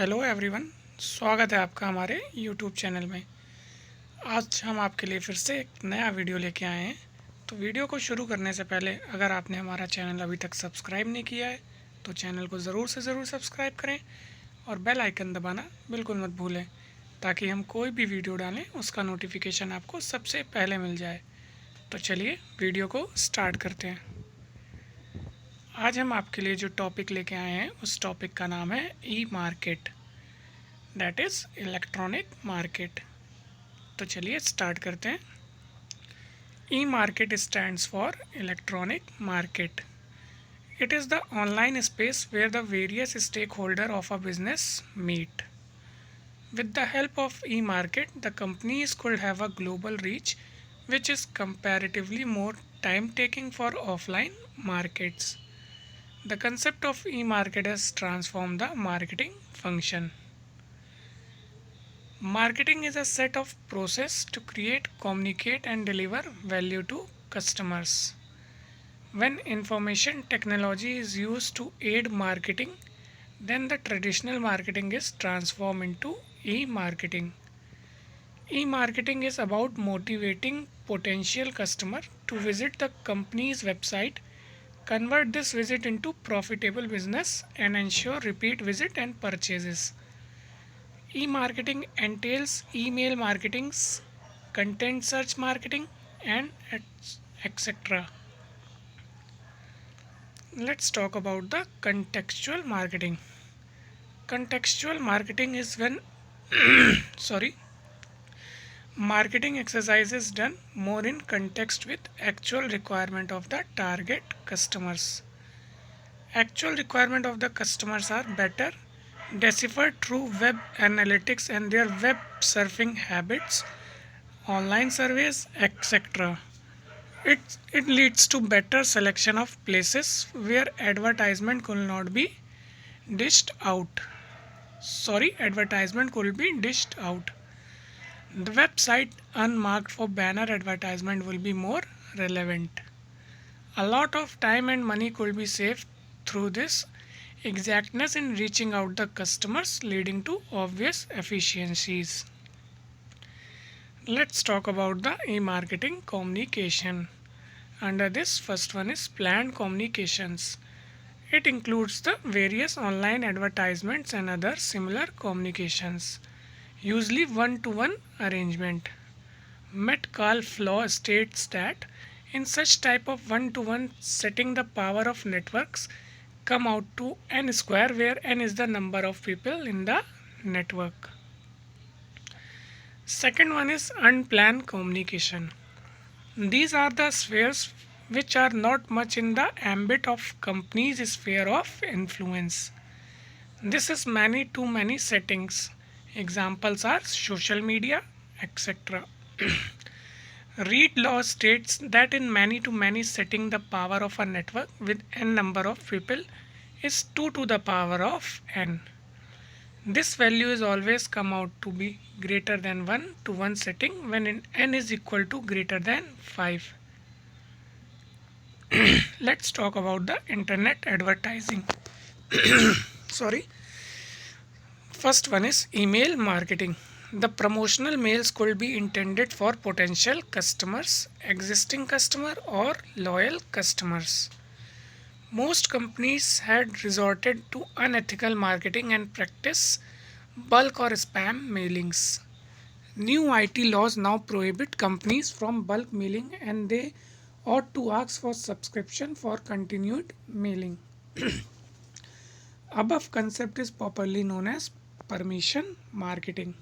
Hello everyone. स्वागत है आपका हमारे यूट्यूब चैनल में। आज हम आपके लिए फिर से एक नया वीडियो लेके आए हैं। तो वीडियो को शुरू करने से पहले अगर आपने हमारा चैनल अभी तक सब्सक्राइब नहीं किया है तो चैनल को ज़रूर से ज़रूर सब्सक्राइब करें और बेल आइकन दबाना बिल्कुल मत भूलें ताकि हम कोई भी वीडियो डालें उसका नोटिफिकेशन आपको सबसे पहले मिल जाए। तो चलिए वीडियो को स्टार्ट करते हैं। आज हम आपके लिए जो टॉपिक लेके आए हैं उस टॉपिक का नाम है e market, that is electronic market. तो चलिए स्टार्ट करते हैं। E market stands for electronic market. It is the online space where the various stakeholder of a business meet. With the help of e-market, the companies could have a global reach, which is comparatively more time-taking for offline markets. The concept of e-market has transformed the marketing function. Marketing is a set of process to create, communicate and deliver value to customers. When information technology is used to aid marketing, then the traditional marketing is transformed into e-marketing. E-marketing is about motivating potential customer to visit the company's website, convert this visit into profitable business and ensure repeat visit and purchases. E-marketing entails email marketing, content search marketing and etc. Let's talk about the contextual marketing. Contextual marketing is when sorry, marketing exercise is done more in context with actual requirement of the target customers. Actual requirement of the customers are better deciphered through web analytics and their web surfing habits, online surveys, etc. It leads to better selection of places where advertisement could not be dished out. Advertisement could be dished out. The website unmarked for banner advertisement will be more relevant. A lot of time and money could be saved through this exactness in reaching out the customers, leading to obvious efficiencies. Let's talk about the e-marketing communication. Under this, first one is planned communications. It includes the various online advertisements and other similar communications, usually one-to-one arrangement. Metcalfe-Law states that in such type of one-to-one setting, the power of networks come out to n square, where n is the number of people in the network. Second one is unplanned communication. These are the spheres which are not much in the ambit of company's sphere of influence. This is many to many settings. Examples are social media, etc. Reed law states that in many to many setting, the power of a network with n number of people is 2 to the power of n. This value is always come out to be greater than 1 to 1 setting when n is equal to greater than 5. Let's talk about the internet advertising. Sorry. First one is email marketing. The promotional mails could be intended for potential customers, existing customer or loyal customers. Most companies had resorted to unethical marketing and practice bulk or spam mailings. New IT laws now prohibit companies from bulk mailing and they ought to ask for subscription for continued mailing. Above concept is popularly known as permission marketing.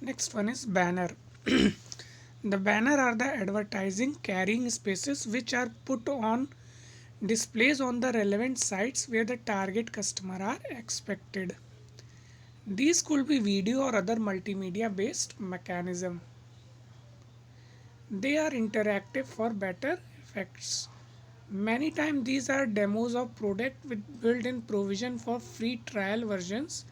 Next one is banner. The banner are the advertising carrying spaces which are put on displays on the relevant sites where the target customer are expected. These could be video or other multimedia based mechanism. They are interactive for better effects. Many times these are demos of product with built-in provision for free trial versions.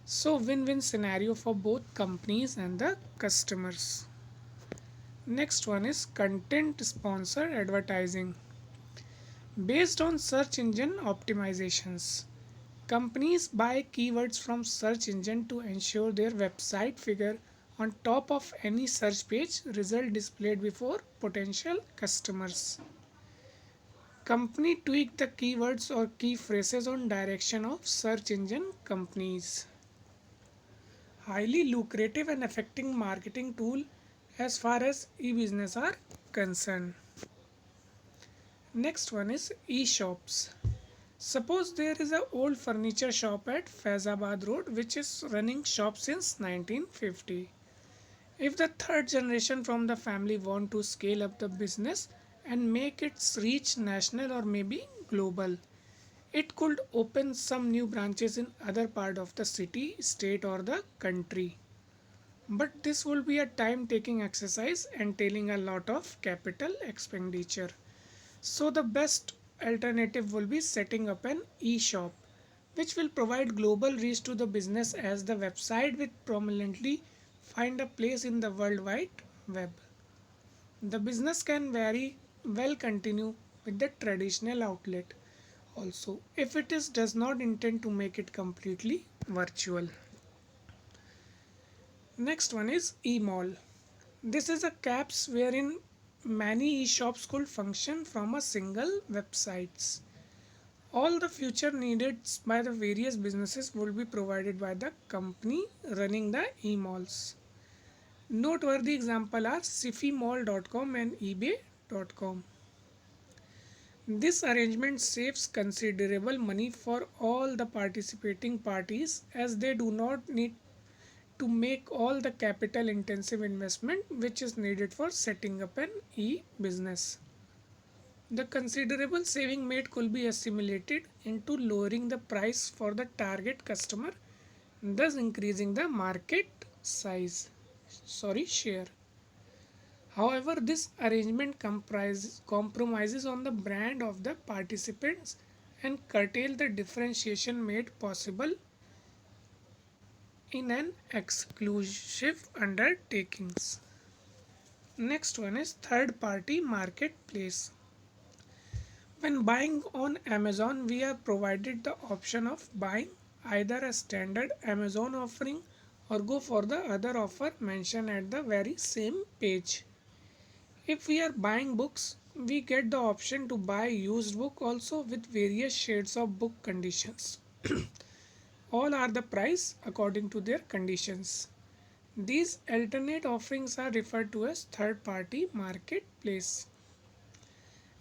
So win-win scenario for both companies and the customers. Next one is content sponsored advertising. Based on search engine optimizations, Companies buy keywords from search engine to ensure their website figure on top of any search page result displayed before potential customers. Company tweak the keywords or key phrases on direction of search engine companies. Highly lucrative and effective marketing tool as far as e-business are concerned. Next one is e-shops. Suppose there is a old furniture shop at Faizabad Road which is running shop since 1950. If the third generation from the family want to scale up the business and make its reach national or maybe global, it could open some new branches in other part of the city, state or the country. But this will be a time taking exercise entailing a lot of capital expenditure. So the best alternative will be setting up an e-shop which will provide global reach to the business as the website will prominently find a place in the World Wide Web. The business can very well continue with the traditional outlet also if it is does not intend to make it completely virtual. Next one is e-mall. This is a caps wherein many e-shops could function from a single websites. All the future needed by the various businesses will be provided by the company running the e-malls. Noteworthy example are sifimall.com and ebay.com. This arrangement saves considerable money for all the participating parties as they do not need to make all the capital intensive investment which is needed for setting up an e-business. The considerable saving made could be assimilated into lowering the price for the target customer, thus increasing the market share. However, this arrangement compromises on the brand of the participants and curtail the differentiation made possible in an exclusive undertakings. Next one is third party marketplace. When buying on Amazon, we are provided the option of buying either a standard Amazon offering or go for the other offer mentioned at the very same page. If we are buying books, we get the option to buy used book also with various shades of book conditions. All are the price according to their conditions. These alternate offerings are referred to as third party marketplace.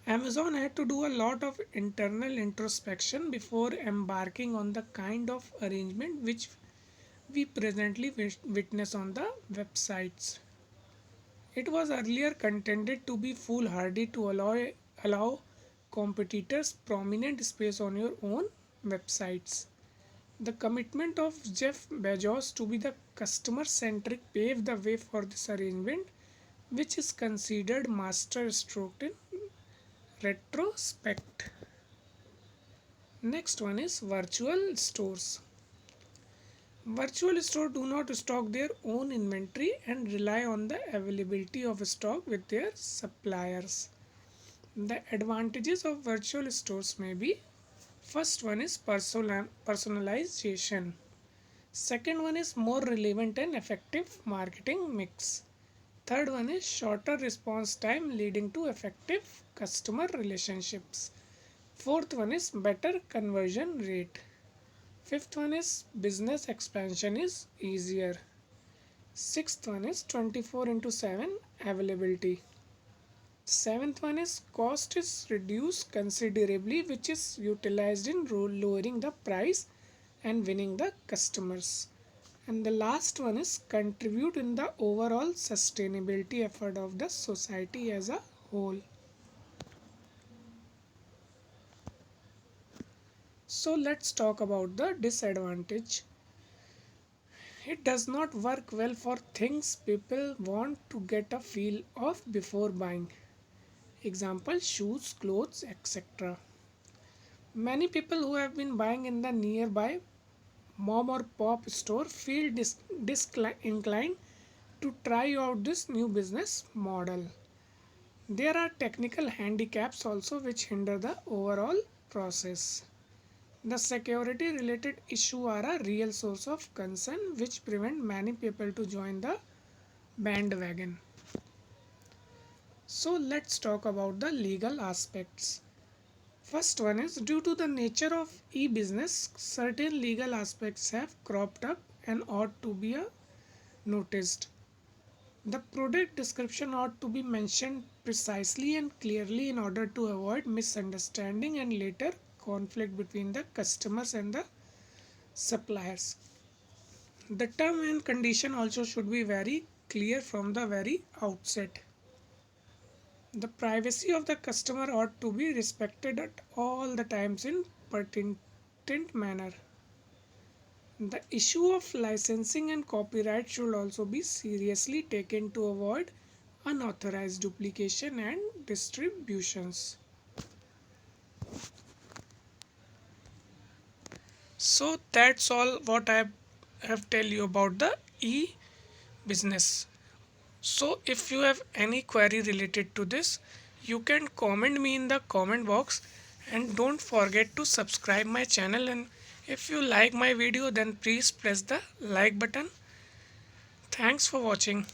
Amazon had to do a lot of internal introspection before embarking on the kind of arrangement which we presently witness on the websites. It was earlier contended to be foolhardy to allow competitors prominent space on your own websites. The commitment of Jeff Bezos to be the customer centric paved the way for this arrangement, which is considered master stroke in retrospect. Next one is virtual stores. Virtual stores do not stock their own inventory and rely on the availability of stock with their suppliers. The advantages of virtual stores may be: first one is personalization. Second one is more relevant and effective marketing mix. Third one is shorter response time leading to effective customer relationships. Fourth one is better conversion rate. Fifth one is business expansion is easier. Sixth one is 24 into 7 availability. Seventh one is cost is reduced considerably, which is utilized in lowering the price and winning the customers. And the last one is contribute in the overall sustainability effort of the society as a whole. So let's talk about the disadvantage. It does not work well for things people want to get a feel of before buying. Example: shoes, clothes, etc. Many people who have been buying in the nearby mom or pop store feel inclined to try out this new business model. There are technical handicaps also which hinder the overall process. The security related issue are a real source of concern which prevent many people to join the bandwagon. So let's talk about the legal aspects. First one is, due to the nature of e-business, certain legal aspects have cropped up and ought to be noticed. The product description ought to be mentioned precisely and clearly in order to avoid misunderstanding and later conflict between the customers and the suppliers. The term and condition also should be very clear from the very outset. The privacy of the customer ought to be respected at all the times in pertinent manner. The issue of licensing and copyright should also be seriously taken to avoid unauthorized duplication and distributions. So that's all what I have tell you about the e-business. So if you have any query related to this, you can comment me in the comment box, and don't forget to subscribe my channel, and if you like my video then please press the like button. Thanks for watching.